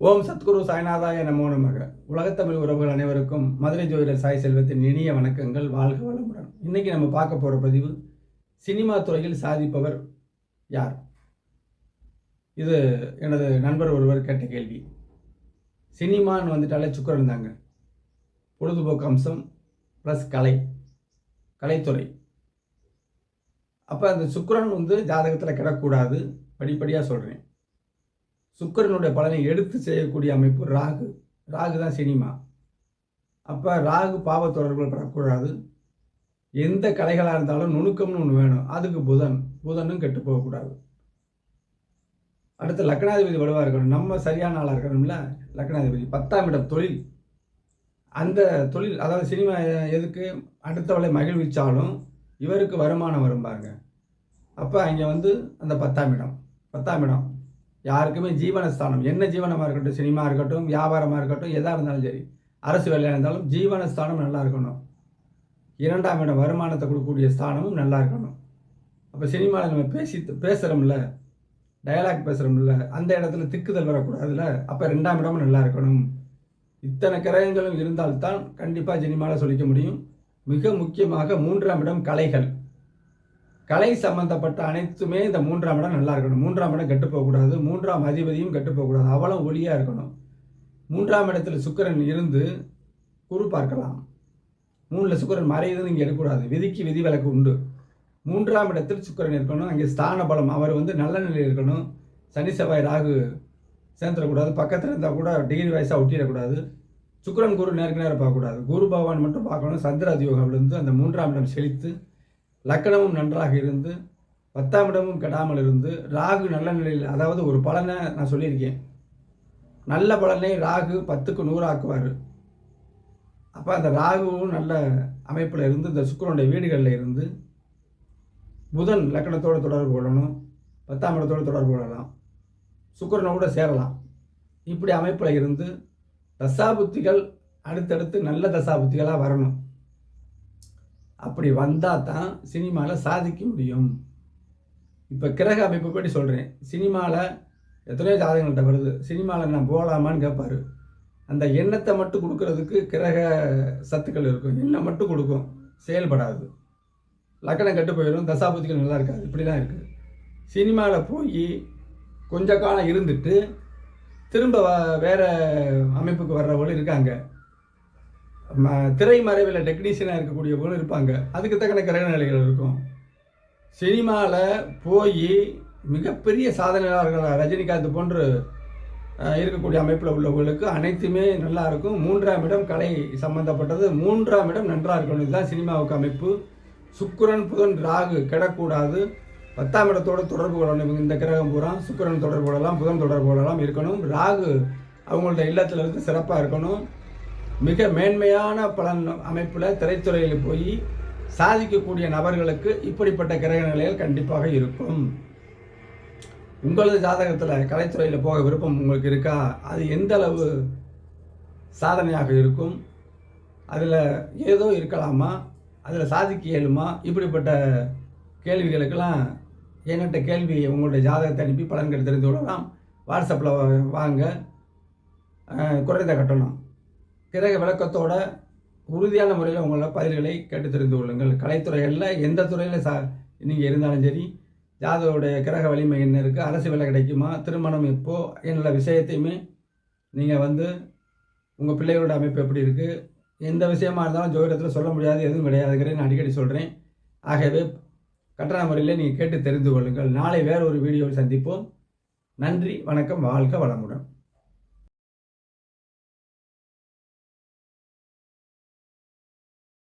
ஓம் சத்குரு சாய்நாதாய நமோ நமக. உலகத்தமிழ் உறவுகள் அனைவருக்கும் மதுரை ஜோதிடர் சாய் செல்வத்தின் இனிய வணக்கங்கள். வாழ்க வளமுடன். இன்னைக்கு நம்ம பார்க்க போகிற பதிவு, சினிமா துறையில் சாதிப்பவர் யார்? இது எனது நண்பர் ஒருவர் கேட்ட கேள்வி. சினிமான்னு வந்துட்டாலே சுக்கரன் தாங்க. பொழுதுபோக்கு அம்சம் ப்ளஸ் கலைத்துறை. அப்போ அந்த சுக்கரன் ஜாதகத்தில் கிடக்கூடாது. படிப்படியாக சொல்கிறேன். சுக்கிரனுடைய பலனை எடுத்து செய்யக்கூடிய அமைப்பு ராகு தான் சினிமா. அப்போ ராகு பாவ தொடர்புகள் பெறக்கூடாது. எந்த கலைகளாக இருந்தாலும் நுணுக்கம்னு ஒன்று வேணும். அதுக்கு புதனும் கெட்டு போகக்கூடாது. அடுத்து லக்னாதிபதி வலுவாக இருக்கணும். நம்ம சரியான ஆளாக இருக்கணும்ல. லக்னாதிபதி 10ஆம் இடம் தொழில். அந்த தொழில், அதாவது சினிமா எதுக்கு அடுத்தவளை மகிழ்விச்சாலும் இவருக்கு வருமானம் வரும் பாருங்க. அப்போ அங்கே அந்த 10ஆம் இடம் யாருக்குமே ஜீவனஸ்தானம். என்ன ஜீவனமாக இருக்கட்டும், சினிமா இருக்கட்டும், வியாபாரமாக இருக்கட்டும், எதாக இருந்தாலும் சரி, அரசு வேலையாக இருந்தாலும் ஜீவனஸ்தானம் நல்லா இருக்கணும். 2ஆம் இடம் வருமானத்தை கொடுக்கக்கூடிய ஸ்தானமும் நல்லா இருக்கணும். அப்போ சினிமாவில் நம்ம பேசுகிறோம்ல, டயலாக் பேசுகிறோம்ல, அந்த இடத்துல திக்குதல் வரக்கூடாதுல்ல. அப்போ 2ஆம் இடமும் நல்லா இருக்கணும். இத்தனை கிரகங்களும் இருந்தால்தான் கண்டிப்பாக சினிமாவில் சொல்லிக்க முடியும். மிக முக்கியமாக 3ஆம் இடம் கலை சம்பந்தப்பட்ட அனைத்துமே இந்த 3ஆம் இடம் நல்லா இருக்கணும். 3ஆம் இடம் கெட்டு போகக்கூடாது. 3ஆம் அதிபதியும் கெட்டு போகக்கூடாது. அவ்வளோ ஒளியாக இருக்கணும். 3ஆம் இடத்துல சுக்கிரன் இருந்து குரு பார்க்கலாம். 3ல் சுக்கிரன் மறையுதுன்னு இங்கே எடுக்கக்கூடாது. விதிக்கு விதி விலக்கு உண்டு. 3ஆம் இடத்தில் சுக்கிரன் இருக்கணும். அங்கே ஸ்தான பலம். அவர் நல்ல நிலையில் இருக்கணும். சனி செவ்வாய் ராகு சேர்ந்துடக்கூடாது. பக்கத்தில் இருந்தால் கூட டிகிரி வயசாக ஒட்டிடக்கூடாது. சுக்கிரன் குரு நேருக்கு நேரம் பார்க்கக்கூடாது. குரு பகவான் மட்டும் பார்க்கணும். சந்திர அதியோகம்லேருந்து அந்த 3ஆம் இடம் செழித்து லக்கணமும் நன்றாக இருந்து 10ஆம் இடமும் கெடாமல் இருந்து ராகு நல்ல நிலையில், அதாவது ஒரு பலனை நான் சொல்லியிருக்கேன். நல்ல பலனை ராகு 10க்கு 100 ஆக்குவார். அப்போ அந்த ராகுவும் நல்ல அமைப்பில் இருந்து இந்த சுக்கிரனுடைய வீடுகளில் இருந்து புதன் லக்கணத்தோடு தொடர்பு கொள்ளணும். 10ஆம் இடத்தோடு தொடர்பு கொள்ளலாம். சுக்கிரனோட சேரலாம். இப்படி அமைப்பில் இருந்து தசாபுத்திகள் அடுத்தடுத்து நல்ல தசாபுத்திகளாக வரணும். அப்படி வந்தால் தான் சினிமாவில் சாதிக்க முடியும். இப்போ கிரக அமைப்பு பற்றி சொல்கிறேன். சினிமாவில் எத்தனையோ ஜாதகங்கள்கிட்ட வருது. சினிமாவில் நான் போகலாமான்னு கேட்பார். அந்த எண்ணத்தை மட்டும் கொடுக்கறதுக்கு கிரக சத்துக்கள் இருக்கும். எண்ணம் மட்டும் கொடுக்கும், செயல்படாது. லக்கணம் கெட்டு போயிடும். தசாபுத்திகள் நல்லா இருக்காது. இப்படிலாம் இருக்குது. சினிமாவில் போய் கொஞ்ச காலம் இருந்துட்டு திரும்ப வேறு அமைப்புக்கு வர்றவங்களும் இருக்காங்க. திரைமறைவில் டெக்னீஷியனாக இருக்கக்கூடியவங்களும் இருப்பாங்க. அதுக்கு தக்கன கிரக நிலைகள் இருக்கும். சினிமாவில் போய் மிகப்பெரிய சாதனையாளர்கள் ரஜினிகாந்த் போன்று இருக்கக்கூடிய அமைப்பில் உள்ளவங்களுக்கு அனைத்துமே நல்லா இருக்கும். 3ஆம் இடம் கலை சம்பந்தப்பட்டது. 3ஆம் இடம் நன்றாக இருக்கணும். இதுதான் சினிமாவுக்கு அமைப்பு. சுக்கிரன் புதன் ராகு கிடக்கூடாது. 10ஆம் இடத்தோடு தொடர்பு கொள்ளணும். இந்த கிரகம் பூரா சுக்கிரன் தொடர்பு கொள்ளலாம், புதன் தொடர்பு கொள்ளலாம் இருக்கணும். ராகு அவங்களோட இல்லத்தில் இருந்து சிறப்பாக இருக்கணும். மிக மேன்மையான பலன் அமைப்பில் திரைத்துறையில் போய் சாதிக்கக்கூடிய நபர்களுக்கு இப்படிப்பட்ட கிரக நிலைகள் கண்டிப்பாக இருக்கும். உங்களது ஜாதகத்தில் கலைத்துறையில் போக விருப்பம் உங்களுக்கு இருக்கா? அது எந்த அளவு சாதனையாக இருக்கும்? அதில் ஏதோ இருக்கலாமா? அதில் சாதிக்க இயலுமா? இப்படிப்பட்ட கேள்விகளுக்கெல்லாம் என்கிட்ட கேள்வி உங்களுடைய ஜாதகத்தை அனுப்பி பலன்கள் தெரிந்து கொள்ளலாம். வாட்ஸ்அப்பில் வாங்க. குறைந்த கட்டணம். கிரக விளக்கத்தோட உறுதியான முறையில் உங்களோட பதில்களை கேட்டு தெரிந்து கொள்ளுங்கள். கலைத்துறைகளில் எந்த துறையில் நீங்கள் இருந்தாலும் சரி, ஜாதகோடைய கிரக வலிமை என்ன இருக்குது, அரசு வேலை கிடைக்குமா, திருமணம் எப்போ, என்னோட விஷயத்தையுமே நீங்கள் உங்கள் பிள்ளைகளோட அமைப்பு எப்படி இருக்குது, எந்த விஷயமா இருந்தாலும் ஜோதிடத்தில் சொல்ல முடியாது, எதுவும் கிடையாதுங்கிறத நான் அடிக்கடி சொல்கிறேன். ஆகவே கட்டண முறையில் நீங்கள் கேட்டு தெரிந்து கொள்ளுங்கள். நாளை வேறு ஒரு வீடியோவில் சந்திப்போம். நன்றி, வணக்கம், வாழ்க வளமுடன்.